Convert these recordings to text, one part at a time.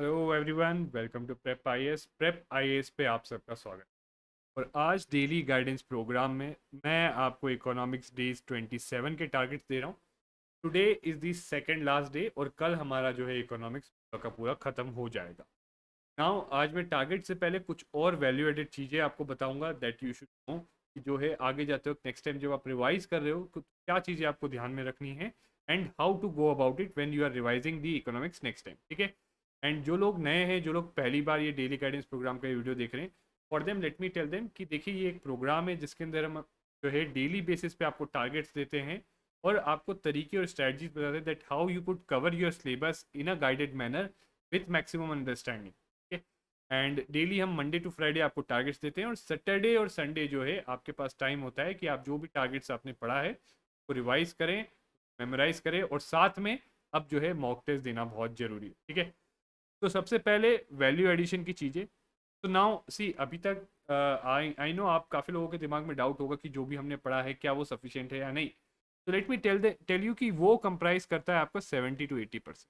Hello everyone, welcome to prep IAS पे आप सबका स्वागत। और आज डेली गाइडेंस प्रोग्राम में मैं आपको इकोनॉमिक्स डेज 27 के टारगेट्स दे रहा हूँ। Today is the second last day और कल हमारा जो है इकोनॉमिक्स पूरा का पूरा ख़त्म हो जाएगा। नाउ आज मैं टारगेट से पहले कुछ और वैल्यू एडेड चीज़ें आपको बताऊंगा दैट यू शुड नो, कि जो है आगे जाते वक्त नेक्स्ट टाइम जब आप रिवाइज कर रहे हो तो क्या चीज़ें आपको ध्यान में रखनी है and how to go about it when you are revising the economics next time. ठीक है। एंड जो लोग नए हैं, जो लोग पहली बार ये डेली गाइडेंस प्रोग्राम का वीडियो देख रहे हैं, for them let me tell them कि देखिए ये एक प्रोग्राम है जिसके अंदर हम जो है डेली बेसिस पे आपको टारगेट्स देते हैं और आपको तरीके और स्ट्रेटजीज बताते हैं that how you could cover your syllabus in a guided manner with maximum understanding. And daily हम मंडे टू फ्राइडे आपको टारगेट्स देते हैं और सैटरडे और संडे जो है आपके पास टाइम होता है कि आप जो भी टारगेट्स आपने पढ़ा है वो रिवाइज करें, मेमोराइज करें और साथ में अब जो है मॉक टेस्ट देना बहुत ज़रूरी है। ठीक है। तो सबसे पहले वैल्यू एडिशन की चीज़ें। तो नाउ सी अभी तक आई आई नो आप काफ़ी लोगों के दिमाग में डाउट होगा कि जो भी हमने पढ़ा है क्या वो सफिशिएंट है या नहीं। तो लेट मी टेल यू कि वो कंप्राइज करता है आपका 70 to 80%।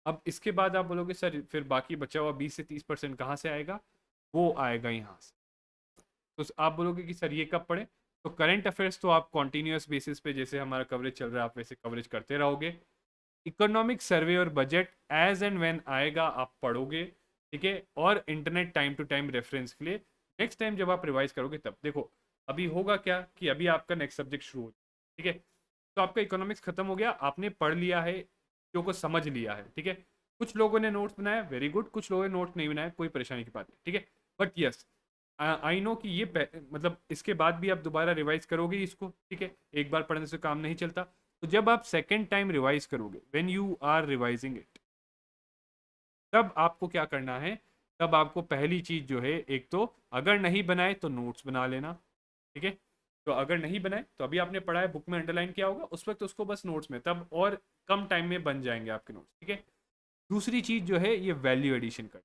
अब इसके बाद आप बोलोगे सर फिर बाकी बचा हुआ 20 से 30% कहाँ से आएगा? वो आएगा यहाँ से। तो आप बोलोगे कि सर ये कब पढ़े? तो करंट अफेयर्स तो आप कॉन्टीन्यूस बेसिस पे जैसे हमारा कवरेज चल रहा है आप वैसे कवरेज करते रहोगे। इकोनॉमिक सर्वे और बजट एज एंड व्हेन आएगा आप पढ़ोगे। ठीक है। और internet time to time reference के लिए नेक्स्ट टाइम जब आप रिवाइज करोगे तब देखो अभी होगा क्या कि अभी आपका नेक्स्ट सब्जेक्ट शुरू हो। ठीक है। तो आपका इकोनॉमिक्स खत्म हो गया, आपने पढ़ लिया है, चीज़ों को समझ लिया है। ठीक है। कुछ लोगों ने नोट्स बनाया, वेरी गुड, कुछ लोगों ने नोट नहीं बनाया, कोई परेशानी की बात नहीं। ठीक है। बट यस, आई नो कि ये मतलब इसके बाद भी आप दोबारा रिवाइज करोगे इसको। ठीक है। एक बार पढ़ने से काम नहीं चलता। तो जब आप सेकेंड टाइम रिवाइज करोगे, when you are revising it, तब आपको क्या करना है? तब आपको पहली चीज जो है, एक तो अगर नहीं बनाए तो नोट्स बना लेना। ठीक है। तो अगर नहीं बनाए तो अभी आपने पढ़ा है, बुक में अंडरलाइन किया होगा, उस वक्त उसको बस नोट्स में, तब और कम टाइम में बन जाएंगे आपके नोट्स। ठीक है। दूसरी चीज जो है ये वैल्यू एडिशन कर,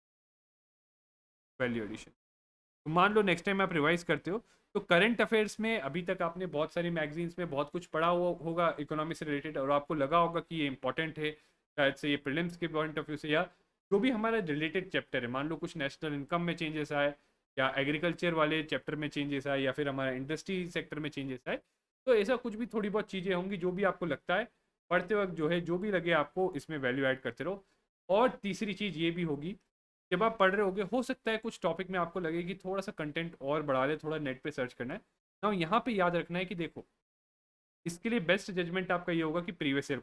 वैल्यू एडिशन। तो मान लो नेक्स्ट टाइम आप रिवाइज करते हो तो करंट अफेयर्स में अभी तक आपने बहुत सारी मैगजीन्स में बहुत कुछ पढ़ा हुआ होगा इकोनॉमी से रिलेटेड और आपको लगा होगा कि ये इंपॉर्टेंट है, शायद से ये प्रीलिम्स के पॉइंट ऑफ व्यू से, या जो भी हमारा रिलेटेड चैप्टर है, मान लो कुछ नेशनल इनकम में चेंजेस आए या एग्रीकल्चर वाले चैप्टर में चेंजेस आए या फिर हमारा इंडस्ट्री सेक्टर में चेंजेस आए। तो ऐसा कुछ भी थोड़ी बहुत चीज़ें होंगी जो भी आपको लगता है पढ़ते वक्त जो है, जो भी लगे आपको इसमें वैल्यू ऐड करते रहो। और तीसरी चीज़ ये भी होगी, जब आप पढ़ रहे होगे हो सकता है कुछ टॉपिक में आपको लगे कि थोड़ा सा कंटेंट और बढ़ा ले, थोड़ा नेट पे सर्च करना है ना। यहाँ पे याद रखना है कि देखो इसके लिए बेस्ट जजमेंट आपका ये होगा कि प्रीवियस ईयर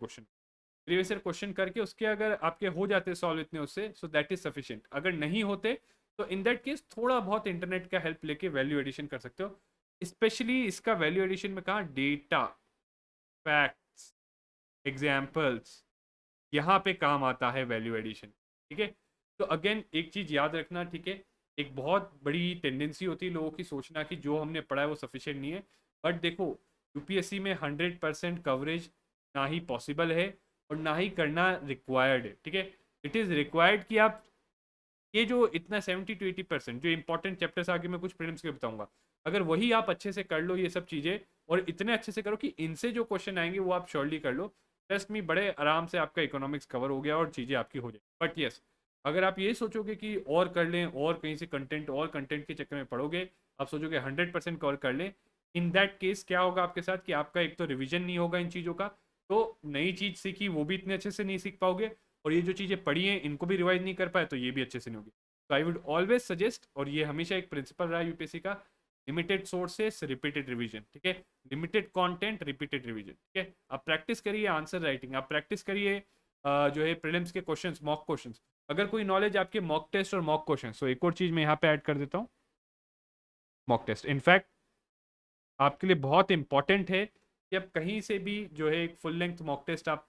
क्वेश्चन करके उसके अगर आपके हो जाते सॉल्व इतने उससे, सो दैट इज सफिशिएंट। अगर नहीं होते तो इन दैट केस थोड़ा बहुत इंटरनेट का हेल्प लेके वैल्यू एडिशन कर सकते हो। स्पेशली इसका वैल्यू एडिशन में कहा, डेटा, फैक्ट्स, एग्जाम्पल्स, यहाँ पे काम आता है वैल्यू एडिशन। ठीक है। तो अगेन एक चीज याद रखना। ठीक है। एक बहुत बड़ी टेंडेंसी होती है लोगों की सोचना कि जो हमने पढ़ा है वो सफिशिएंट नहीं है। बट देखो यूपीएससी में 100% कवरेज ना ही पॉसिबल है और ना ही करना रिक्वायर्ड है। ठीक है। इट इज़ रिक्वायर्ड कि आप ये जो इतना 70 to 80% जो इंपॉर्टेंट चैप्टर्स आगे मैं कुछ प्रीलिम्स के बताऊंगा, अगर वही आप अच्छे से कर लो ये सब चीज़ें, और इतने अच्छे से करो कि इनसे जो क्वेश्चन आएंगे वो आप श्योरली कर लो, ट्रस्ट मी बड़े आराम से आपका इकोनॉमिक्स कवर हो गया और चीज़ें आपकी हो जाए। बट यस, अगर आप ये सोचोगे कि और कर लें और कहीं से कंटेंट और कंटेंट के चक्कर में पढ़ोगे, आप सोचोगे 100% कवर कर लें, इन दैट केस क्या होगा आपके साथ कि आपका एक तो रिविजन नहीं होगा इन चीज़ों का, तो नई चीज़ सीखी वो भी इतने अच्छे से नहीं सीख पाओगे, और ये जो चीज़ें पढ़ी हैं इनको भी रिवाइज नहीं कर पाए तो ये भी अच्छे से नहीं होगी। तो आई वुड ऑलवेज सजेस्ट, और ये हमेशा एक प्रिंसिपल रहा यूपीएससी का, लिमिटेड सोर्सेस रिपीटेड रिवीजन। ठीक है। Limited content repeated revision. ठीक है। आप प्रैक्टिस करिए आंसर राइटिंग, आप प्रैक्टिस करिए जो है प्रीलिम्स के क्वेश्चंस, मॉक क्वेश्चंस। अगर कोई नॉलेज आपके मॉक टेस्ट और मॉक क्वेश्चन, तो एक और चीज़ मैं यहाँ पे ऐड कर देता हूँ, मॉक टेस्ट इनफैक्ट आपके लिए बहुत इंपॉर्टेंट है कि आप कहीं से भी जो है एक फुल लेंथ मॉक टेस्ट, आप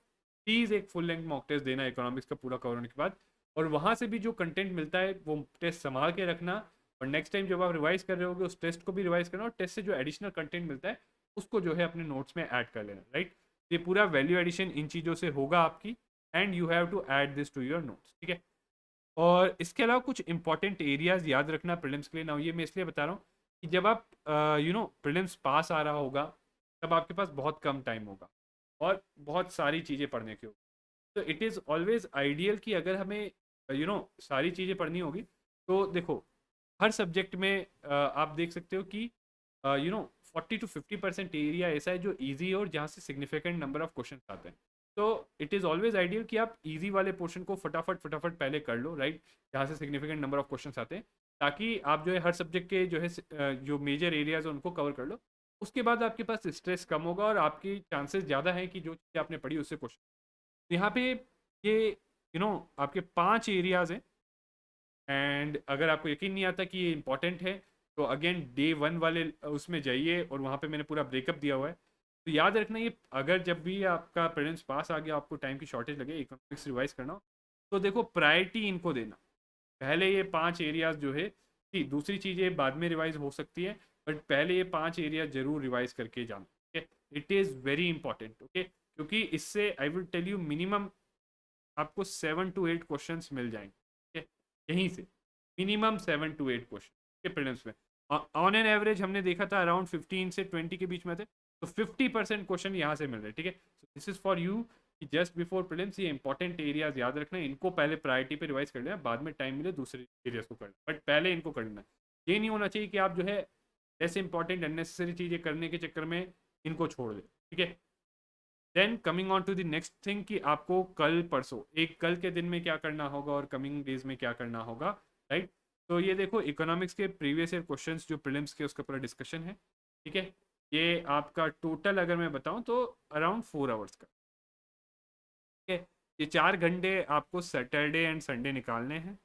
प्लीज़ एक फुल लेंथ मॉक टेस्ट देना इकोनॉमिक्स का पूरा कवर होने के बाद, और वहाँ से भी जो कंटेंट मिलता है वो टेस्ट संभाल के रखना। और नेक्स्ट टाइम जब आप रिवाइज कर रहे होगे उस टेस्ट को भी रिवाइज करना, और टेस्ट से जो एडिशनल कंटेंट मिलता है उसको जो है अपने नोट्स में ऐड कर लेना। राइट। ये पूरा वैल्यू एडिशन इन चीज़ों से होगा आपकी, and you have to add this to your notes. ठीक है। और इसके अलावा कुछ इंपॉर्टेंट एरियाज याद रखना प्रीलिम्स के लिए ना, ये मैं इसलिए बता रहा हूँ कि जब आप प्रीलिम्स पास आ रहा होगा तब आपके पास बहुत कम टाइम होगा और बहुत सारी चीज़ें पढ़ने की होगी। तो इट इज़ ऑलवेज आइडियल कि अगर हमें सारी चीज़ें पढ़नी होगी। तो देखो, हर सब्जेक्ट में आप देख सकते हो कि 40 to 50% एरिया ऐसा है जो इजी है और जहाँ से सिग्निफिकेंट नंबर ऑफ क्वेश्चन आते हैं। तो इट इज़ ऑलवेज आइडियल कि आप इजी वाले पोर्शन को फटाफट फटाफट पहले कर लो, राइट, जहाँ से सिग्निफिकेंट नंबर ऑफ क्वेश्चन आते हैं, ताकि आप जो है हर सब्जेक्ट के जो है जो मेजर एरियाज है उनको कवर कर लो। उसके बाद आपके पास स्ट्रेस कम होगा और आपकी चांसेस ज़्यादा हैं कि जो चीज़ आपने पढ़ी उससे क्वेश्चन। यहाँ पे ये आपके 5 एरियाज हैं। एंड अगर आपको यकीन नहीं आता कि ये इंपॉर्टेंट है, तो अगेन डे 1 वाले उसमें जाइए और वहाँ पे मैंने पूरा ब्रेकअप दिया हुआ है। तो याद रखना, ये अगर जब भी आपका प्रीलिम्स पास आ गया, आपको टाइम की शॉर्टेज लगे, इकोनॉमिक्स रिवाइज करना हो, तो देखो प्रायोरिटी इनको देना। पहले ये 5 एरियाज जो है, ठीक, दूसरी चीज़ें बाद में रिवाइज हो सकती है, बट पहले ये 5 एरिया जरूर रिवाइज करके जाना। ठीक है, it is very important. Okay, क्योंकि इससे I will tell you minimum आपको 7 to 8 क्वेश्चन मिल जाएंगे। ठीक है, यहीं से मिनिमम 7 to 8 क्वेश्चन के प्रीलिम्स में। ऑन एन एवरेज हमने देखा था अराउंड 15 से 20 के बीच में थे, तो 50% क्वेश्चन यहाँ से मिल रहे हैं। ठीक है, दिस इज फॉर यू कि जस्ट बिफोर प्रीलिम्स ये इंपॉर्टेंट एरियाज याद रखना है, इनको पहले प्रायोरिटी पे रिवाइज कर लेना, बाद में टाइम मिले दूसरे एरियाज को करना, बट पहले इनको करना है। ये नहीं होना चाहिए कि आप जो है ऐसे इंपॉर्टेंट अननेसेसरी चीज़ें करने के चक्कर में इनको छोड़ दें। ठीक है, then coming on to the next thing कि आपको कल परसों एक कल के दिन में क्या करना होगा और कमिंग डेज में क्या करना होगा, राइट। तो ये देखो, इकोनॉमिक्स के प्रीवियस ईयर क्वेश्चंस जो प्रीलिम्स के उसका पूरा डिस्कशन है। ठीक है, ये आपका टोटल अगर मैं बताऊं तो अराउंड 4 आवर्स का। ठीक है, ये 4 घंटे आपको सैटरडे एंड संडे निकालने हैं।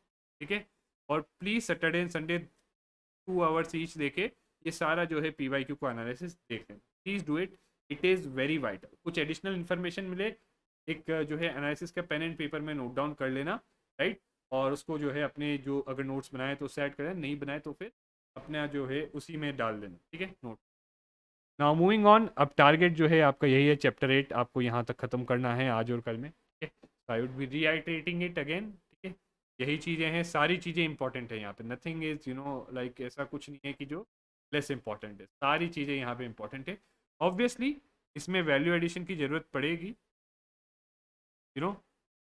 ठीक है, और please Saturday and Sunday 2 hours each देके ये सारा जो है PYQ को एनालिसिस देख लें। Please do it, it is very vital. कुछ एडिशनल इन्फॉर्मेशन मिले, एक जो है एनालिसिस का पेन एंड पेपर में नोट डाउन कर लेना, राइट। और उसको जो है अपने जो अगर नोट्स बनाए तो उससे ऐड कर लेना, नहीं बनाए तो फिर अपना जो है उसी में डाल देना। ठीक है, नोट। नाउ मूविंग ऑन, अब टारगेट जो है आपका यही है, चैप्टर 8 आपको यहाँ तक ख़त्म करना है आज और कल में। ठीक है, I would be reiterating it again. ठीक है, यही चीज़ें हैं, सारी चीज़ें इंपॉर्टेंट है यहाँ पे, नथिंग इज लाइक ऐसा कुछ नहीं है कि जो लेस इंपॉर्टेंट है, सारी चीज़ें यहाँ पे इंपॉर्टेंट है। ऑब्वियसली इसमें वैल्यू एडिशन की ज़रूरत पड़ेगी, यू नो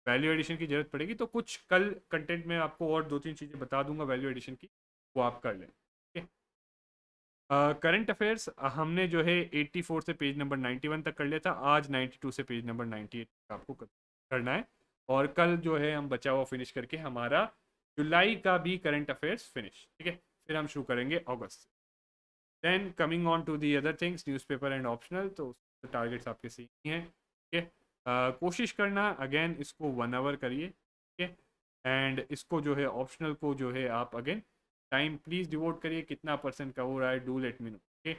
वैल्यू एडिशन की ज़रूरत पड़ेगी, तो कुछ कल कंटेंट में आपको और 2-3 चीज़ें बता दूंगा वैल्यू एडिशन की, वो आप कर लें। ठीक है, करंट अफेयर्स हमने जो है 84 से पेज नंबर 91 तक कर लिया था, आज 92 से पेज नंबर 98 तक आपको करना है। और कल जो है हम बचा हुआ फिनिश करके हमारा जुलाई का भी करंट अफेयर्स फिनिश। ठीक है, फिर हम शुरू करेंगे अगस्त से। Then coming on to the other things, newspaper and optional, तो टारगेट्स आपके सेम ही हैं। ठीक है, कोशिश करना अगेन इसको 1 आवर करिए। ठीक है, एंड इसको जो है ऑप्शनल को जो है आप अगेन टाइम प्लीज़ डिवोट करिए, कितना परसेंट का हो रहा है, do let me know. Okay,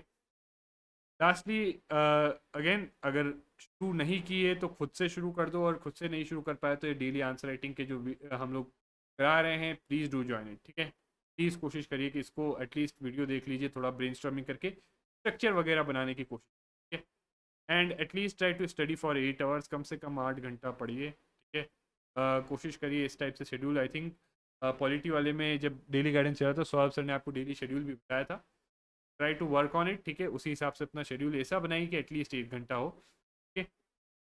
lastly again अगर शुरू नहीं किए तो खुद से शुरू कर दो, और खुद से नहीं शुरू कर पाए तो ये डेली आंसर राइटिंग के जो हम लोग करा रहे हैं, प्लीज़ डू ज्वाइन इट। ठीक है, प्लीज़ कोशिश करिए कि इसको एटलीस्ट वीडियो देख लीजिए, थोड़ा ब्रेनस्टॉर्मिंग करके स्ट्रक्चर वगैरह बनाने की कोशिश। ठीक है, and at least try to study for 8 hours, कम से कम 8 घंटा पढ़िए। ठीक है, कोशिश करिए इस टाइप से शेड्यूल, आई थिंक पॉलिटी वाले में जब डेली गाइडेंस चला था, सौरभ सर ने आपको डेली शेड्यूल भी बताया था, try to work on it. ठीक है, उसी हिसाब से अपना शेड्यूल ऐसा बनाइए कि एटलीस्ट 1 घंटा हो। ठीक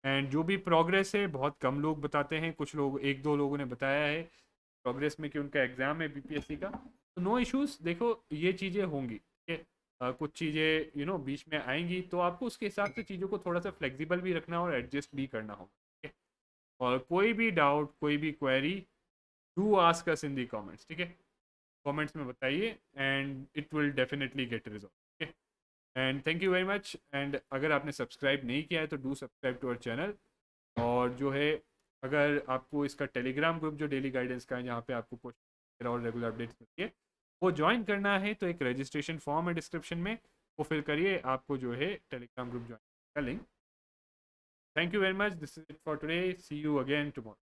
है, एंड जो भी प्रोग्रेस है, बहुत कम लोग बताते हैं, कुछ लोग, 1-2 लोगों ने बताया है प्रोग्रेस में कि उनका एग्ज़ाम है BPSC का, तो नो इश्यूज़। देखो ये चीज़ें होंगी। ठीक है, कुछ चीज़ें बीच में आएंगी, तो आपको उसके हिसाब से चीज़ों को थोड़ा सा फ्लेक्सिबल भी रखना और एडजस्ट भी करना होगा। ठीक है, और कोई भी डाउट, कोई भी query, do ask us in the comments. ठीक है, कमेंट्स में बताइए and it will definitely get resolve. ठीक है, and thank you very much. And अगर आपने सब्सक्राइब नहीं किया है तो do subscribe to our channel. और जो है, अगर आपको इसका टेलीग्राम ग्रुप जो डेली गाइडेंस का है, जहाँ पे आपको क्वेश्चन और रेगुलर अपडेट्स मिलती है, वो ज्वाइन करना है तो एक रजिस्ट्रेशन फॉर्म है डिस्क्रिप्शन में, वो फिल करिए, आपको जो है टेलीग्राम ग्रुप ज्वाइन का link. Thank you very much, this is it for today, see you again tomorrow.